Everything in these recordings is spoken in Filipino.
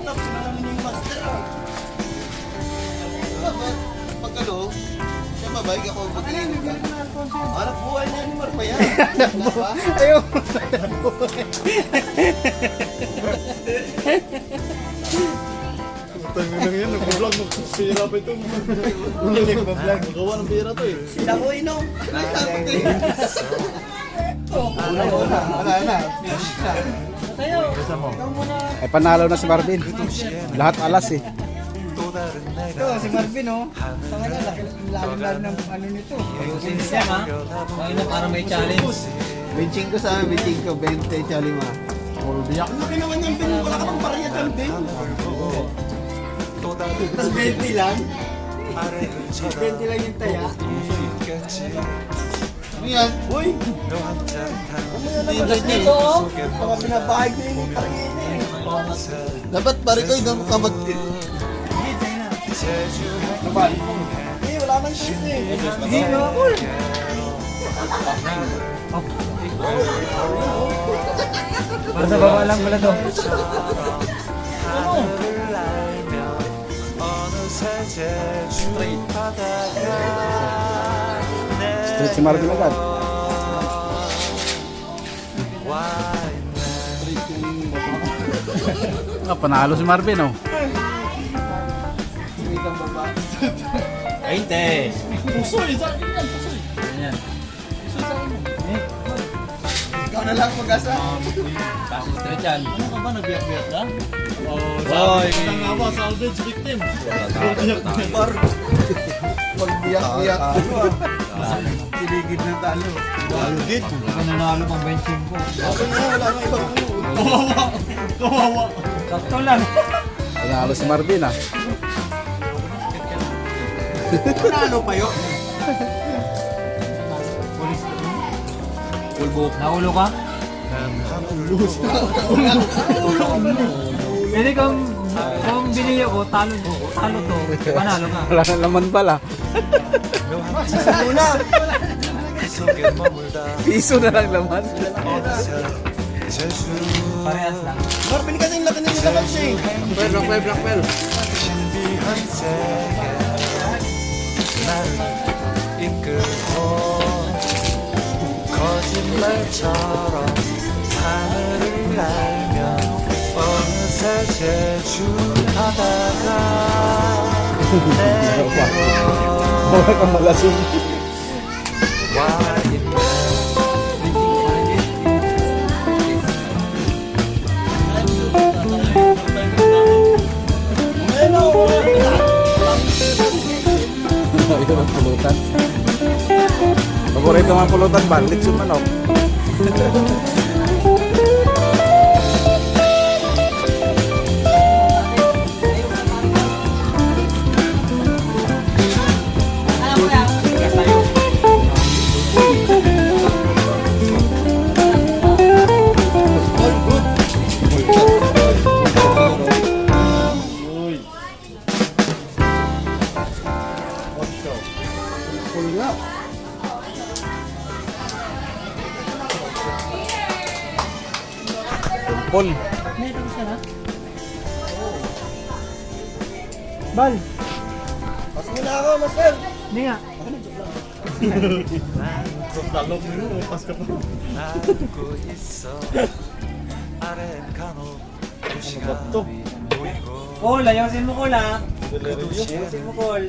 Tapos namin yung master. Pagkalo, siya mabalik ako mag-iinit ka. Harap buhay na ni Marpaya. Ayaw. Tangin na yan, nag-vlog, magpira pa ito. Magawa ng pira to eh. Sila ko inom. Wala na. Ay panalo na si Marvin. Lahat alas eh. Ito, si Marvin, oh. Sa kanya, lalim ng ano nito. Ayusin siya, ha? Bakit na para may challenge? Benching ko sa amin, benching ko 20 chalima. Biyak. Ang laki naman yung bin, wala ka pang paraya ng bin. Tapos 20 lang. 20 lang yung taya. Ano yan? Uy! Tapos dito, oh. Mga pinabahag na yung paraya na eh. Dapat pare ko, hindi mo ka mag... Eh, wala man siya eh. Hindi, no, cool. Para sa baba lang pala to. Straight si Marvin agad. Panalo si Marvin oh. 20. Pusoy, sa akin yan, pusoy. Ayan. Ikaw na lang mag-asa. Pasok straight yan. Ano ka ba, nagbiyak-biyak ka? Hoy! Ang nga ba, salvage victim. Pagbiyak-biyak. Siligid ng talo. Salugit. Nanalo pang benching ko. Okay na, wala nang ibang ano. Kawawa. Kawawa. Sakto lang. Panalo si Marvin ah. Panalo pa yun. Pulbo. Naulo ka? Pwede kung binili ko, talo to, panalo ka. Wala na laman pala. Muna. Piso na lang laman. Parehas lang. Marvin kasing laki na nila kasi. Black bell. 거짓말처럼 하늘을 날며 어느새 제주하다가 Wala kang malasing. 와 있네 Ayun ang pulutan. Paborito mga pulutan, bandit yung manok. Paul. Bal, Pas muna ako, master. hindi nga. Talog mo yun, pas ka pa. 안고 있어 아랫 간혹 두 시간이 보이고 Col, ayusin mo Col ha. 그 도시에 Ayusin mo Col.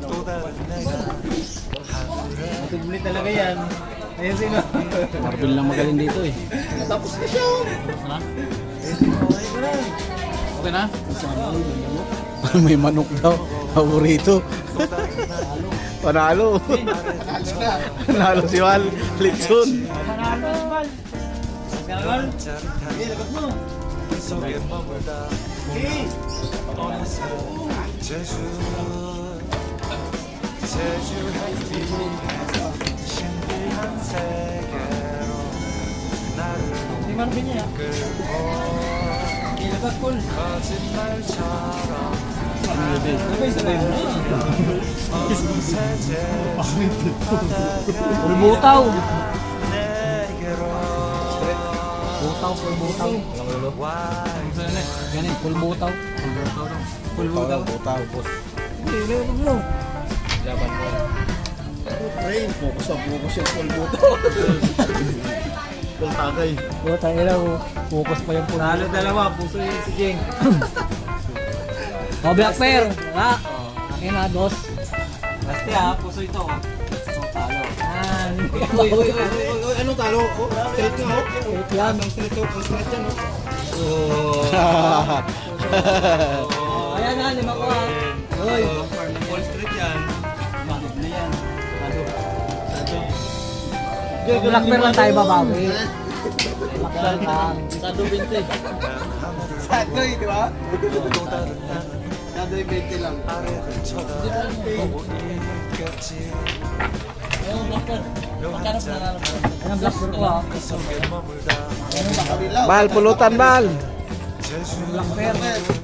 또 다른 내가 하늘에 Matubli talaga yan. Ayusin mo. Marvin lang magaling dito eh. Tapos na siya. Okay na? May manok daw. Paborito. Panalo. Panalo si Wal. Litson. Panalo, Bal. Col. 짜릿한 속에 머물다 어느새 제주 신비한 세계로 나를 Di Marvin niya. 끌고 Ilabas Col. 거짓말처럼 Sabay-sabay mo na. 어느새 제주 바다가 Butaw. 내게로 Butaw. 와 sa'yo na. Ganun, full butaw. Full butaw. Butaw, boss. Hindi, ilagay mo. Laban mo. Rain, focus na focus yung polvo to. Kung tagay. Butang ilaw. Focus pa yung full. Talo dalawa, puso yun si Jeng. O, Black Bear. Ah, akin na, dos. Basta puso ito. O, talo. Uy, anong talo? Oh, straight nga, oh. Straight yan. Straight, oh. Straight yan, oh. Ayan na, lima ko ha. Uy. Wall Street yan. Bakit na yan? Black Bear lang tayo babawi. Black Bear lang. Sado 20. Sadoy, di ba? Sadoy 20 lang. 아래를 쳐다보고 있겠지 묘한 잔 Ayan, Black Bear ko ha. 그 속에 머물다 Kabilaw. Bal, pulutan, bal. 제주 Black Bear.